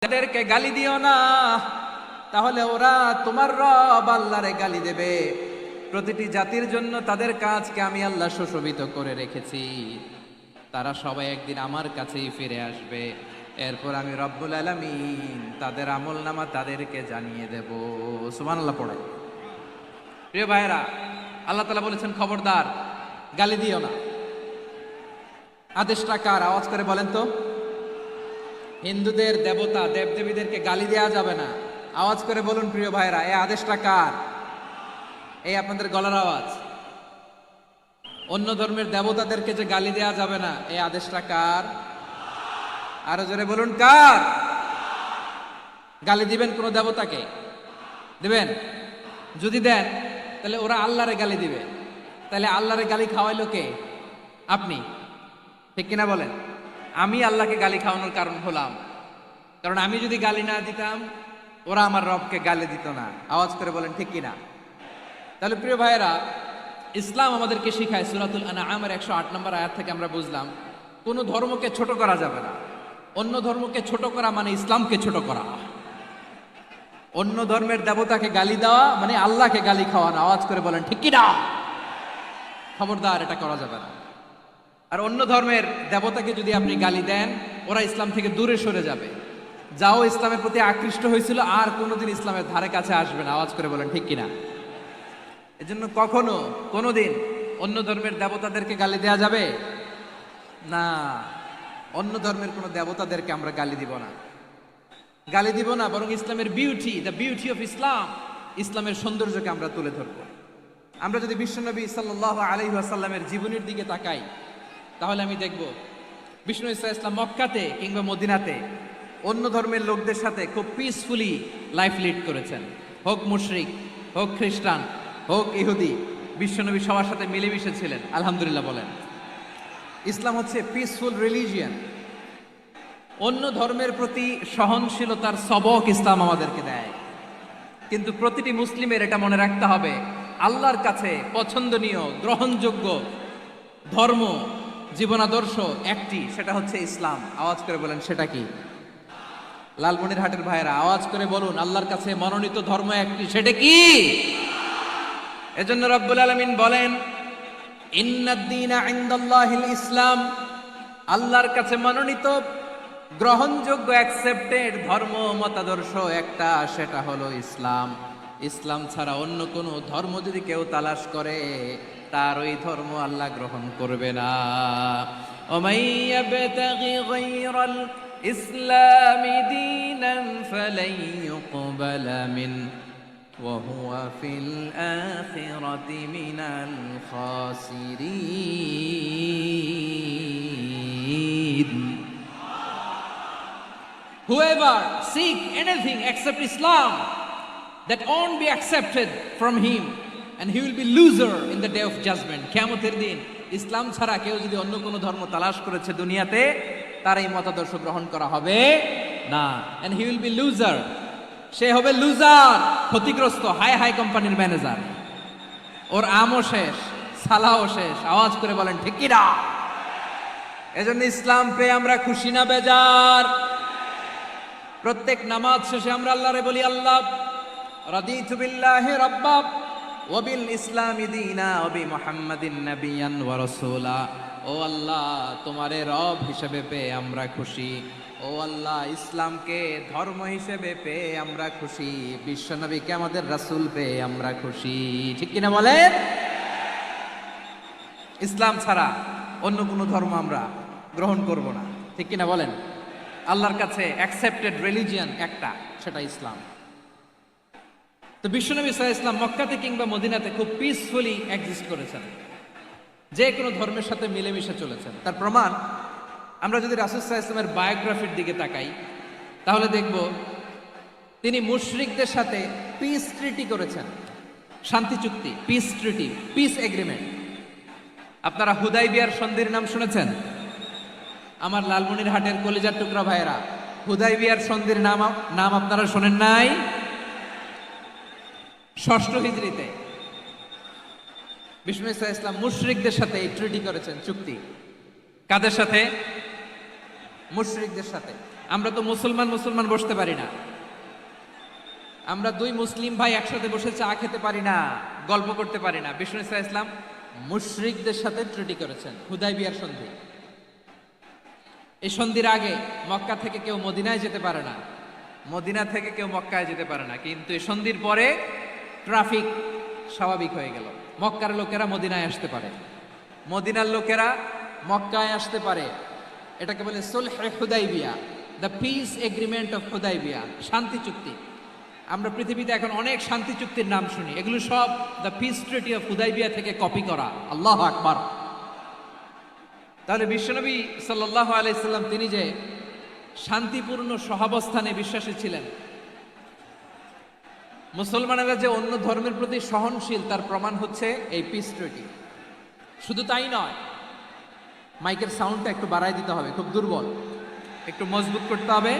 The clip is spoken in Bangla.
এদেরকে গালি দিও না, তাহলে ওরা তোমার রব আল্লাহরে গালি দেবে। প্রতিটি জাতির জন্য তাদের কাজকে আমি আল্লাহ সুশোভিত করে রেখেছি, তারা সবাই একদিন আমার কাছেই ফিরে আসবে। এরপর আমি রব্বুল আলামিন তাদের আমলনামা তাদেরকে জানিয়ে দেব। সুবহানাল্লাহ পড়ে। প্রিয় ভাইরা, আল্লাহ তাআলা বলেছেন খবরদার গালি দিও না। আদেশটা কার? আওয়াজ করে বলেন তো। হিন্দুদের দেবতা দেবদেবীদেরকে গালি দেওয়া যাবে না। আওয়াজ করে বলুন প্রিয় ভাইরা, এই আদেশটা কার? এই আপনাদের গলার আওয়াজ। অন্য ধর্মের দেবতাদেরকে যে গালি দেওয়া যাবে না, এই আদেশটা কার? আরো জোরে বলুন কার? গালি দিবেন কোন দেবতাকে? দিবেন? যদি দেন তাহলে ওরা আল্লাহরে গালি দিবে। তাহলে আল্লাহরে গালি খাওয়াইলো কে? আপনি, ঠিক কিনা বলেন? আমি আল্লাহকে গালি খাওয়ানোর কারণ হলাম, কারণ আমি যদি গালি না দিতাম ওরা আমার রবকে গালি দিত না। আওয়াজ করে বলেন ঠিক কিনা? তাহলে প্রিয় ভাইয়েরা, ইসলাম আমাদেরকে শিখায়, সূরাতুল আনআমের 108 নম্বর আয়াত থেকে আমরা বুঝলাম কোন ধর্মকে ছোট করা যাবে না। অন্য ধর্মকে ছোট করা মানে ইসলামকে ছোট করা। অন্য ধর্মের দেবতাকে গালি দেওয়া মানে আল্লাহকে গালি খাওয়ানো। আওয়াজ করে বলেন ঠিক কিনা? খবরদার, এটা করা যাবে না। আর অন্য ধর্মের দেবতাকে যদি আপনি গালি দেন, ওরা ইসলাম থেকে দূরে সরে যাবে। যাও ইসলামের প্রতি আকৃষ্ট হয়েছিল আর কোনোদিন ইসলামের ধারে কাছে আসবে না। আওয়াজ করে বলেন ঠিক কিনা? এজন্য কখনো কোনোদিন অন্য ধর্মের দেবতাদেরকে গালি দেয়া যাবে না। অন্য ধর্মের কোনো দেবতাদেরকে আমরা গালি দিব না, গালি দিব না, বরং ইসলামের beauty, the beauty of Islam, ইসলামের সৌন্দর্যকে আমরা তুলে ধরবো। আমরা যদি বিশ্বনবী সাল্লাল্লাহু আলাইহি ওয়াসাল্লামের জীবনের দিকে তাকাই, তাহলে আমি দেখব বিষ্ণু ইসলাম মক্কাতে কিংবা মদিনাতে অন্য ধর্মের লোকদের সাথে খুব পিসফুলি লাইফ লিড করেছেন। হোক মুশরিক, হোক খ্রিস্টান, হোক ইহুদি, বিশ্বনবী সবার সাথে মিলেমিশে ছিলেন। আলহামদুলিল্লাহ বলেন। ইসলাম হচ্ছে পিসফুল রিলিজিয়ান। অন্য ধর্মের প্রতি সহনশীলতার সবক ইসলাম আমাদেরকে দেয়। কিন্তু প্রতিটি মুসলিমের এটা মনে রাখতে হবে, আল্লাহর কাছে পছন্দনীয় গ্রহণযোগ্য ধর্ম, জীবনাদর্শ একটি, সেটা হচ্ছে ইসলাম। আওয়াজ করে বলেন সেটা কি? লালমনিরহাটের ভাইয়েরা আওয়াজ করে বলুন, আল্লাহর কাছে মনোনীত ধর্ম একটি, সেটা কি? এজন্য রব্বুল আলামিন বলেন ইন্নাদ-দীনা ইনদাল্লাহিল ইসলাম, আল্লাহর কাছে মনোনীত গ্রহণযোগ্য অ্যাকসেপ্টেড ধর্ম মতাদর্শ একটা, সেটা হলো ইসলাম। ইসলাম ছাড়া অন্য কোনো ধর্ম যদি কেউ তালাশ করে, তার ওই ধর্ম আল্লাহ গ্রহণ করবে না। ওমাই ইয়াবতাগি গায়রাল ইসলামি দীনান ফালাই ইউকবালা মিন ওয়া হুয়া ফিল আখিরাতি মিনাল খাসিরিন। Whoever seek anything except Islam, that won't be accepted from him, and he will be loser in the day of judgment. কিয়ামতের দিন ইসলাম ছাড়া কেউ যদি অন্য কোনো ধর্ম তালাশ করেছে দুনিয়াতে, তার এই মতাদর্শ গ্রহণ করা হবে না। and he will be loser, সে হবে লুজার, ক্ষতিগ্রস্ত, হাই হাই কোম্পানির ম্যানেজার। ওর আমও শেষ, সালাও শেষ। আওয়াজ করে বলেন ঠিক কি না? এজন্য ইসলাম পেয়ে আমরা খুশি না বেজার? প্রত্যেক নামাজ শেষে আমরা আল্লাহরে বলি, আল্লাহ রাদিতু বিল্লাহি রাব্বা ওয়া বিল ইসলামি দীনা ওয়া বি মুহাম্মাদিন নাবিয়ান ওয়া রাসূলা। ও আল্লাহ, তোমারে রব হিসেবে পেয়ে আমরা খুশি। ও আল্লাহ, ইসলামকে ধর্ম হিসেবে পেয়ে আমরা খুশি। বিশ্বনবীকে আমাদের রাসূল পেয়ে আমরা খুশি। ঠিক কিনা বলেন? ইসলাম ছাড়া অন্য কোনো ধর্ম আমরা গ্রহণ করব না। ঠিক কিনা বলেন? আল্লাহর কাছে অ্যাকসেপ্টেড রিলিজিয়ান একটা, সেটা ইসলাম। তো বিশ্বনবী সাল্লাল্লাহু আলাইহি ওয়াসাল্লাম মক্কাতে কিংবা মদিনাতে খুব পিসফুলি এক্সিস্ট করেছেন, যে কোনো ধর্মের সাথে মিলেমিশে চলেছেন। তার প্রমাণ আমরা যদি রাসূল সাল্লাল্লাহু আলাইহি ওয়াসাল্লামের বায়োগ্রাফির দিকে তাকাই, তাহলে দেখব তিনি মুশরিকদের সাথে পিস ট্রিটি করেছেন, শান্তি চুক্তি, পিস ট্রিটি, পিস এগ্রিমেন্ট। আপনারা হুদাইবিয়ার সন্ধির নাম শুনেছেন? আমার লালমনিরহাটের কলিজার টুকরা ভাইয়েরা, হুদাইবিয়ার সন্ধির নাম আপনারা শোনেন নাই? 6ষ্ঠ হিজরিতে বিষ্ণু ইসলাম মুশরিকদের সাথে এই ট্রিটি করেছেন, চুক্তি। কাদের সাথে? মুশরিকদের সাথে। আমরা তো মুসলমান মুসলমান বসতে পারি না, আমরা দুই মুসলিম ভাই একসাথে বসে চা খেতে পারি না, গল্প করতে পারি না। বিষ্ণু ইসলাম মুশরিকদের সাথে ট্রিটি করেছেন, হুদাইবিয়ার সন্ধি। এই সন্ধির আগে মক্কা থেকে কেউ মদিনায় যেতে পারে না, মদিনা থেকে কেউ মক্কায় যেতে পারে না, কিন্তু এই সন্ধির পরে ট্রাফিক স্বাভাবিক হয়ে গেল। মক্কার লোকেরা মদিনায় আসতে পারে, মদিনার লোকেরা মক্কায় আসতে পারে। এটাকে বলে সুলহে Hudaibiya, the peace agreement of Hudaibiya, শান্তি চুক্তি। আমরা পৃথিবীতে এখন অনেক শান্তি চুক্তির নাম শুনি, এগুলো সব the piece treaty of Hudaibiya থেকে কপি করা। আল্লাহু আকবার। তাহলে বিশ্বনবী সাল্লাল্লাহু আলাইহি সাল্লাম তিনি যে শান্তিপূর্ণ সহাবস্থানে বিশ্বাসী ছিলেন, মুসলমানেরা যে অন্য ধর্মের প্রতি সহনশীল, তার প্রমাণ হচ্ছে এই পিস ট্রিটি। শুধু তাই নয়, মাইকের সাউন্ডটা একটু বাড়ায় দিতে হবে, খুব দুর্বল, একটু মজবুত করতে হবে।